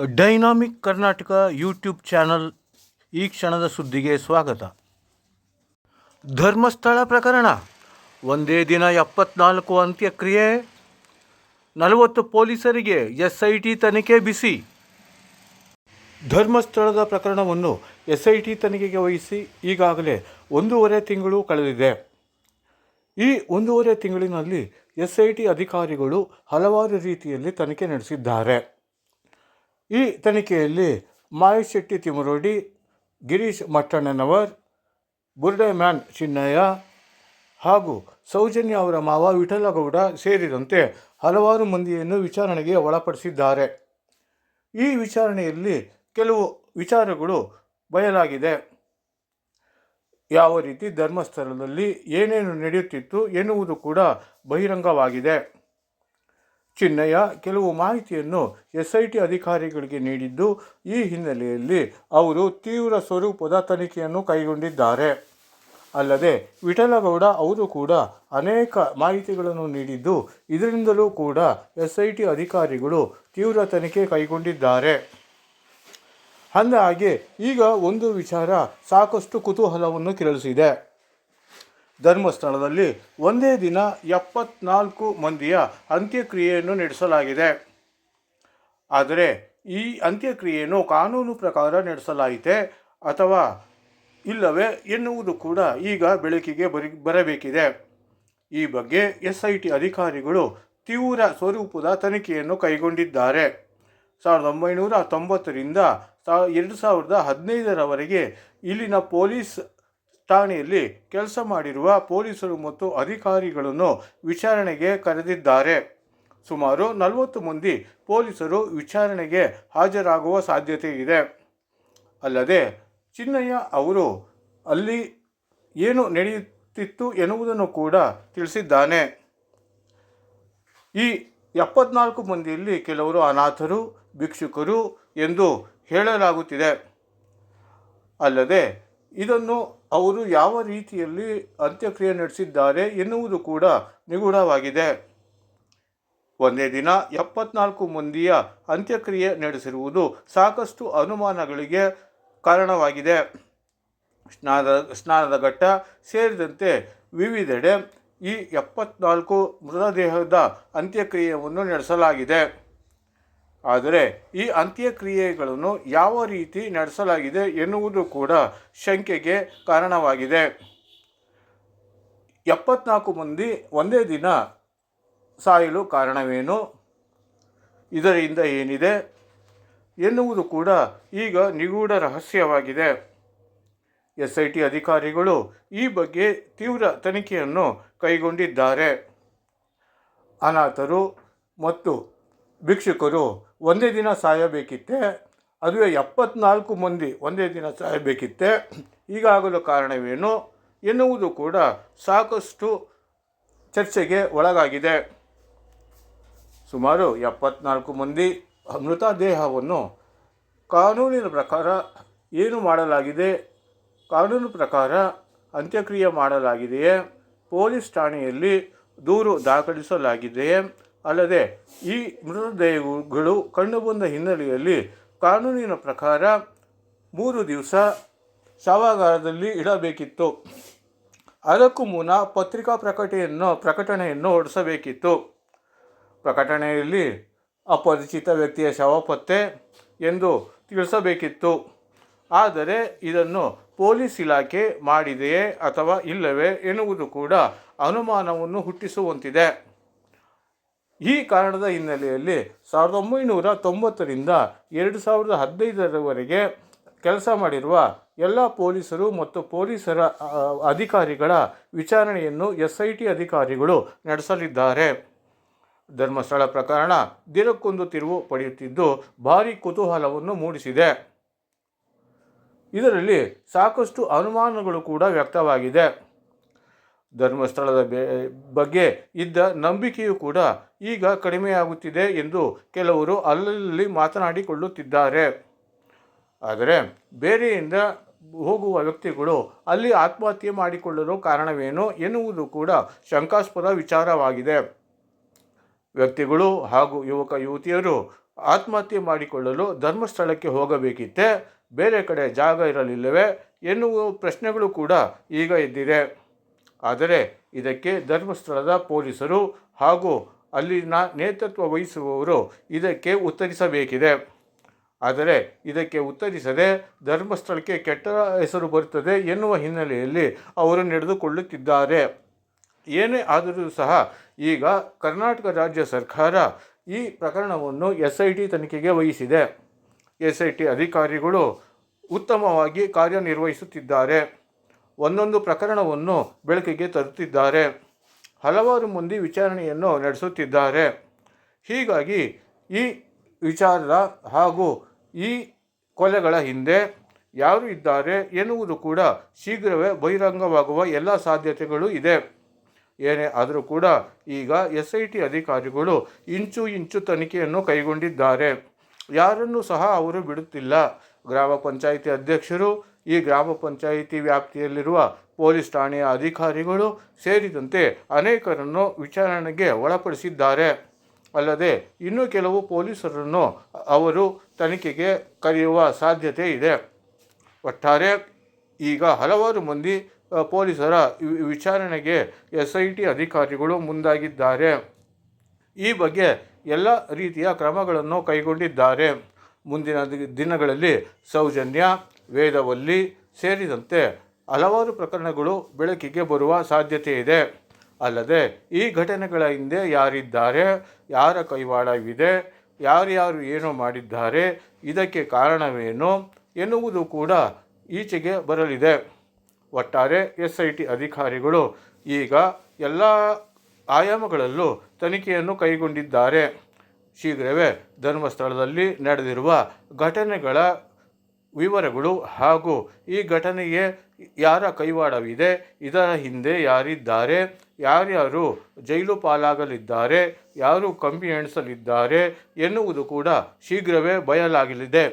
Dynamic Karnataka YouTube channel ಈ ಕ್ಷಣದ ಸುದ್ದಿಗೆ ಸ್ವಾಗತ. ಧರ್ಮಸ್ಥಳ ಪ್ರಕರಣ, ಒಂದೇ ದಿನ 74 ಅಂತ್ಯಕ್ರಿಯೆ, 40 ಪೊಲೀಸರಿಗೆ SIT ತನಿಖೆ ಬಿಸಿ. ಧರ್ಮಸ್ಥಳದ ಪ್ರಕರಣವನ್ನು SIT ತನಿಖೆಗೆ ವಹಿಸಿ ಈಗಾಗಲೇ 1.5 ತಿಂಗಳು ಕಳೆದಿದೆ. ಈ 1.5 ತಿಂಗಳಿನಲ್ಲಿ SIT ಅಧಿಕಾರಿಗಳು ಹಲವಾರು ರೀತಿಯಲ್ಲಿ ತನಿಖೆ ನಡೆಸಿದ್ದಾರೆ. ಈ ತನಿಖೆಯಲ್ಲಿ ಮಹೇಶ್ ಶೆಟ್ಟಿ ತಿಮರೋಡಿ, ಗಿರೀಶ್ ಮಟ್ಟಣ್ಣನವರ್, ಬುರ್ಡೆ ಮ್ಯಾನ್ ಚಿನ್ನಯ್ಯ ಹಾಗೂ ಸೌಜನ್ಯ ಅವರ ಮಾವ ವಿಠಲಗೌಡ ಸೇರಿದಂತೆ ಹಲವಾರು ಮಂದಿಯನ್ನು ವಿಚಾರಣೆಗೆ ಒಳಪಡಿಸಿದ್ದಾರೆ. ಈ ವಿಚಾರಣೆಯಲ್ಲಿ ಕೆಲವು ವಿಚಾರಗಳು ಬಯಲಾಗಿದೆ. ಯಾವ ರೀತಿ ಧರ್ಮಸ್ಥಳದಲ್ಲಿ ಏನೇನು ನಡೆಯುತ್ತಿತ್ತು ಎನ್ನುವುದು ಕೂಡ ಬಹಿರಂಗವಾಗಿದೆ. ಚಿನ್ನಯ್ಯ ಕೆಲವು ಮಾಹಿತಿಯನ್ನು SIT ಅಧಿಕಾರಿಗಳಿಗೆ ನೀಡಿದ್ದು, ಈ ಹಿನ್ನೆಲೆಯಲ್ಲಿ ಅವರು ತೀವ್ರ ಸ್ವರೂಪದ ತನಿಖೆಯನ್ನು ಕೈಗೊಂಡಿದ್ದಾರೆ. ಅಲ್ಲದೆ ವಿಠಲಗೌಡ ಅವರು ಕೂಡ ಅನೇಕ ಮಾಹಿತಿಗಳನ್ನು ನೀಡಿದ್ದು, ಇದರಿಂದಲೂ ಕೂಡ SIT ಅಧಿಕಾರಿಗಳು ತೀವ್ರ ತನಿಖೆ ಕೈಗೊಂಡಿದ್ದಾರೆ. ಅಂದಹಾಗೆ ಈಗ ಒಂದು ವಿಚಾರ ಸಾಕಷ್ಟು ಕುತೂಹಲವನ್ನು ಕೆರಳಿಸಿದೆ. ಧರ್ಮಸ್ಥಳದಲ್ಲಿ ಒಂದೇ ದಿನ 74 ಮಂದಿಯ ಅಂತ್ಯಕ್ರಿಯೆಯನ್ನು ನಡೆಸಲಾಗಿದೆ. ಆದರೆ ಈ ಅಂತ್ಯಕ್ರಿಯೆಯನ್ನು ಕಾನೂನು ಪ್ರಕಾರ ನಡೆಸಲಾಯಿತೆ ಅಥವಾ ಇಲ್ಲವೇ ಎನ್ನುವುದು ಕೂಡ ಈಗ ಬೆಳಕಿಗೆ ಬರಬೇಕಿದೆ. ಈ ಬಗ್ಗೆ SIT ಅಧಿಕಾರಿಗಳು ತೀವ್ರ ಸ್ವರೂಪದ ತನಿಖೆಯನ್ನು ಕೈಗೊಂಡಿದ್ದಾರೆ. 1990ರಿಂದ 2015ರವರೆಗೆ ಇಲ್ಲಿನ ಪೊಲೀಸ್ ಠಾಣೆಯಲ್ಲಿ ಕೆಲಸ ಮಾಡಿರುವ ಪೊಲೀಸರು ಮತ್ತು ಅಧಿಕಾರಿಗಳನ್ನು ವಿಚಾರಣೆಗೆ ಕರೆದಿದ್ದಾರೆ. ಸುಮಾರು 40 ಮಂದಿ ಪೊಲೀಸರು ವಿಚಾರಣೆಗೆ ಹಾಜರಾಗುವ ಸಾಧ್ಯತೆ ಇದೆ. ಅಲ್ಲದೆ ಚಿನ್ನಯ್ಯ ಅವರು ಅಲ್ಲಿ ಏನು ನಡೆಯುತ್ತಿತ್ತು ಎನ್ನುವುದನ್ನು ಕೂಡ ತಿಳಿಸಿದ್ದಾನೆ. ಈ 74 ಮಂದಿಯಲ್ಲಿ ಕೆಲವರು ಅನಾಥರು, ಭಿಕ್ಷುಕರು ಎಂದು ಹೇಳಲಾಗುತ್ತಿದೆ. ಅಲ್ಲದೆ ಇದನ್ನು ಅವರು ಯಾವ ರೀತಿಯಲ್ಲಿ ಅಂತ್ಯಕ್ರಿಯೆ ನಡೆಸಿದ್ದಾರೆ ಎನ್ನುವುದು ಕೂಡ ನಿಗೂಢವಾಗಿದೆ. ಒಂದೇ ದಿನ 74 ಮಂದಿಯ ಅಂತ್ಯಕ್ರಿಯೆ ನಡೆಸಿರುವುದು ಸಾಕಷ್ಟು ಅನುಮಾನಗಳಿಗೆ ಕಾರಣವಾಗಿದೆ. ಸ್ನಾನದ ಘಟ್ಟ ಸೇರಿದಂತೆ ವಿವಿಧೆಡೆ ಈ 74 ಮೃತದೇಹದ ಅಂತ್ಯಕ್ರಿಯೆಯನ್ನು ನಡೆಸಲಾಗಿದೆ. ಆದರೆ ಈ ಅಂತ್ಯಕ್ರಿಯೆಗಳನ್ನು ಯಾವ ರೀತಿ ನಡೆಸಲಾಗಿದೆ ಎನ್ನುವುದು ಕೂಡ ಶಂಕೆಗೆ ಕಾರಣವಾಗಿದೆ. 74 ಮಂದಿ ಒಂದೇ ದಿನ ಸಾಯಲು ಕಾರಣವೇನು, ಇದರಿಂದ ಏನಿದೆ ಎನ್ನುವುದು ಕೂಡ ಈಗ ನಿಗೂಢ ರಹಸ್ಯವಾಗಿದೆ. SIT ಅಧಿಕಾರಿಗಳು ಈ ಬಗ್ಗೆ ತೀವ್ರ ತನಿಖೆಯನ್ನು ಕೈಗೊಂಡಿದ್ದಾರೆ. ಅನಾಥರು ಮತ್ತು ಭಿಕ್ಷುಕರು ಒಂದೇ ದಿನ ಸಾಯಬೇಕಿತ್ತೆ, ಅದುವೇ 74 ಮಂದಿ ಒಂದೇ ದಿನ ಸಾಯಬೇಕಿತ್ತೆ, ಹೀಗಾಗಲು ಕಾರಣವೇನು ಎನ್ನುವುದು ಕೂಡ ಸಾಕಷ್ಟು ಚರ್ಚೆಗೆ ಒಳಗಾಗಿದೆ. ಸುಮಾರು 74 ಮಂದಿ ಮೃತದೇಹವನ್ನು ಕಾನೂನಿನ ಪ್ರಕಾರ ಏನು ಮಾಡಲಾಗಿದೆ, ಕಾನೂನು ಪ್ರಕಾರ ಅಂತ್ಯಕ್ರಿಯೆ ಮಾಡಲಾಗಿದೆಯೇ, ಪೊಲೀಸ್ ಠಾಣೆಯಲ್ಲಿ ದೂರು ದಾಖಲಿಸಲಾಗಿದೆಯೇ, ಅಲ್ಲದೆ ಈ ಮೃತದೇಹಗಳು ಕಂಡುಬಂದ ಹಿನ್ನೆಲೆಯಲ್ಲಿ ಕಾನೂನಿನ ಪ್ರಕಾರ 3 ದಿವಸ ಶವಾಗಾರದಲ್ಲಿ ಇಡಬೇಕಿತ್ತು. ಅದಕ್ಕೂ ಮುನ್ನ ಪತ್ರಿಕಾ ಪ್ರಕಟಣೆಯನ್ನು ಹೊರಡಿಸಬೇಕಿತ್ತು. ಪ್ರಕಟಣೆಯಲ್ಲಿ ಅಪರಿಚಿತ ವ್ಯಕ್ತಿಯ ಶವ ಪತ್ತೆ ಎಂದು ತಿಳಿಸಬೇಕಿತ್ತು. ಆದರೆ ಇದನ್ನು ಪೊಲೀಸ್ ಇಲಾಖೆ ಮಾಡಿದೆಯೇ ಅಥವಾ ಇಲ್ಲವೇ ಎನ್ನುವುದು ಕೂಡ ಅನುಮಾನವನ್ನು ಹುಟ್ಟಿಸುವಂತಿದೆ. ಈ ಕಾರಣದ ಹಿನ್ನೆಲೆಯಲ್ಲಿ 1990ರಿಂದ 2015ರವರೆಗೆ ಕೆಲಸ ಮಾಡಿರುವ ಎಲ್ಲ ಪೊಲೀಸರು ಮತ್ತು ಪೊಲೀಸರ ಅಧಿಕಾರಿಗಳ ವಿಚಾರಣೆಯನ್ನು SIT ಅಧಿಕಾರಿಗಳು ನಡೆಸಲಿದ್ದಾರೆ. ಧರ್ಮಸ್ಥಳ ಪ್ರಕರಣ ದಿನಕ್ಕೊಂದು ತಿರುವು ಪಡೆಯುತ್ತಿದ್ದು ಭಾರೀ ಕುತೂಹಲವನ್ನು ಮೂಡಿಸಿದೆ. ಇದರಲ್ಲಿ ಸಾಕಷ್ಟು ಅನುಮಾನಗಳು ಕೂಡ ವ್ಯಕ್ತವಾಗಿದೆ. ಧರ್ಮಸ್ಥಳದ ಬಗ್ಗೆ ಇದ್ದ ನಂಬಿಕೆಯೂ ಕೂಡ ಈಗ ಕಡಿಮೆಯಾಗುತ್ತಿದೆ ಎಂದು ಕೆಲವರು ಅಲ್ಲಲ್ಲಿ ಮಾತನಾಡಿಕೊಳ್ಳುತ್ತಿದ್ದಾರೆ. ಆದರೆ ಬೇರೆಯಿಂದ ಹೋಗುವ ವ್ಯಕ್ತಿಗಳು ಅಲ್ಲಿ ಆತ್ಮಹತ್ಯೆ ಮಾಡಿಕೊಳ್ಳಲು ಕಾರಣವೇನು ಎನ್ನುವುದು ಕೂಡ ಶಂಕಾಸ್ಪದ ವಿಚಾರವಾಗಿದೆ. ವ್ಯಕ್ತಿಗಳು ಹಾಗೂ ಯುವಕ ಯುವತಿಯರು ಆತ್ಮಹತ್ಯೆ ಮಾಡಿಕೊಳ್ಳಲು ಧರ್ಮಸ್ಥಳಕ್ಕೆ ಹೋಗಬೇಕಿತ್ತೆ, ಬೇರೆ ಕಡೆ ಜಾಗ ಇರಲಿಲ್ಲವೇ ಎನ್ನುವ ಪ್ರಶ್ನೆಗಳು ಕೂಡ ಈಗ ಎದ್ದಿದೆ. ಆದರೆ ಇದಕ್ಕೆ ಧರ್ಮಸ್ಥಳದ ಪೊಲೀಸರು ಹಾಗೂ ಅಲ್ಲಿನ ನೇತೃತ್ವ ವಹಿಸುವವರು ಇದಕ್ಕೆ ಉತ್ತರಿಸಬೇಕಿದೆ. ಆದರೆ ಇದಕ್ಕೆ ಉತ್ತರಿಸದೆ ಧರ್ಮಸ್ಥಳಕ್ಕೆ ಕೆಟ್ಟ ಹೆಸರು ಬರುತ್ತದೆ ಎನ್ನುವ ಹಿನ್ನೆಲೆಯಲ್ಲಿ ಅವರು ನಡೆದುಕೊಳ್ಳುತ್ತಿದ್ದಾರೆ. ಏನೇ ಆದರೂ ಸಹ ಈಗ ಕರ್ನಾಟಕ ರಾಜ್ಯ ಸರ್ಕಾರ ಈ ಪ್ರಕರಣವನ್ನು SIT ತನಿಖೆಗೆ ವಹಿಸಿದೆ. SIT ಅಧಿಕಾರಿಗಳು ಉತ್ತಮವಾಗಿ ಕಾರ್ಯನಿರ್ವಹಿಸುತ್ತಿದ್ದಾರೆ. ಒಂದೊಂದು ಪ್ರಕರಣವನ್ನು ಬೆಳಕಿಗೆ ತರುತ್ತಿದ್ದಾರೆ. ಹಲವಾರು ಮಂದಿ ವಿಚಾರಣೆಯನ್ನು ನಡೆಸುತ್ತಿದ್ದಾರೆ. ಹೀಗಾಗಿ ಈ ವಿಚಾರದ ಹಾಗೂ ಈ ಕೊಲೆಗಳ ಹಿಂದೆ ಯಾರು ಇದ್ದಾರೆ ಎನ್ನುವುದು ಕೂಡ ಶೀಘ್ರವೇ ಬಹಿರಂಗವಾಗುವ ಎಲ್ಲ ಸಾಧ್ಯತೆಗಳು ಇದೆ. ಏನೇ ಆದರೂ ಕೂಡ ಈಗ SIT ಅಧಿಕಾರಿಗಳು ಇಂಚು ತನಿಖೆಯನ್ನು ಕೈಗೊಂಡಿದ್ದಾರೆ. ಯಾರನ್ನೂ ಸಹ ಅವರು ಬಿಡುತ್ತಿಲ್ಲ. ಗ್ರಾಮ ಪಂಚಾಯಿತಿ ಅಧ್ಯಕ್ಷರು, ಈ ಗ್ರಾಮ ಪಂಚಾಯಿತಿ ವ್ಯಾಪ್ತಿಯಲ್ಲಿರುವ ಪೊಲೀಸ್ ಠಾಣೆಯ ಅಧಿಕಾರಿಗಳು ಸೇರಿದಂತೆ ಅನೇಕರನ್ನು ವಿಚಾರಣೆಗೆ ಒಳಪಡಿಸಿದ್ದಾರೆ. ಅಲ್ಲದೆ ಇನ್ನೂ ಕೆಲವು ಪೊಲೀಸರನ್ನು ಅವರು ತನಿಖೆಗೆ ಕರೆಯುವ ಸಾಧ್ಯತೆ ಇದೆ. ಒಟ್ಟಾರೆ ಈಗ ಹಲವಾರು ಮಂದಿ ಪೊಲೀಸರ ವಿಚಾರಣೆಗೆ SIT ಅಧಿಕಾರಿಗಳು ಮುಂದಾಗಿದ್ದಾರೆ. ಈ ಬಗ್ಗೆ ಎಲ್ಲ ರೀತಿಯ ಕ್ರಮಗಳನ್ನು ಕೈಗೊಂಡಿದ್ದಾರೆ. ಮುಂದಿನ ದಿನಗಳಲ್ಲಿ ಸೌಜನ್ಯ, ವೇದವಲ್ಲಿ ಸೇರಿದಂತೆ ಹಲವಾರು ಪ್ರಕರಣಗಳು ಬೆಳಕಿಗೆ ಬರುವ ಸಾಧ್ಯತೆ ಇದೆ. ಅಲ್ಲದೆ ಈ ಘಟನೆಗಳ ಹಿಂದೆ ಯಾರಿದ್ದಾರೆ, ಯಾರ ಕೈವಾಡವಿದೆ, ಯಾರ್ಯಾರು ಏನು ಮಾಡಿದ್ದಾರೆ, ಇದಕ್ಕೆ ಕಾರಣವೇನು ಎನ್ನುವುದು ಕೂಡ ಈಚೆಗೆ ಬರಲಿದೆ. ಒಟ್ಟಾರೆ SIT ಅಧಿಕಾರಿಗಳು ಈಗ ಎಲ್ಲ ಆಯಾಮಗಳಲ್ಲೂ ತನಿಖೆಯನ್ನು ಕೈಗೊಂಡಿದ್ದಾರೆ. ಶೀಘ್ರವೇ ಧರ್ಮಸ್ಥಳದಲ್ಲಿ ನಡೆದಿರುವ ಘಟನೆಗಳ ವಿವರಗಳು ಹಾಗೂ ಈ ಘಟನೆಗೆ ಯಾರ ಕೈವಾಡವಿದೆ, ಇದರ ಹಿಂದೆ ಯಾರಿದ್ದಾರೆ, ಯಾರ್ಯಾರು ಜೈಲು ಪಾಲಾಗಲಿದ್ದಾರೆ, ಯಾರು ಕಂಬಿ ಎಣಿಸಲಿದ್ದಾರೆ ಎನ್ನುವುದು ಕೂಡ ಶೀಘ್ರವೇ ಬಯಲಾಗಲಿದೆ.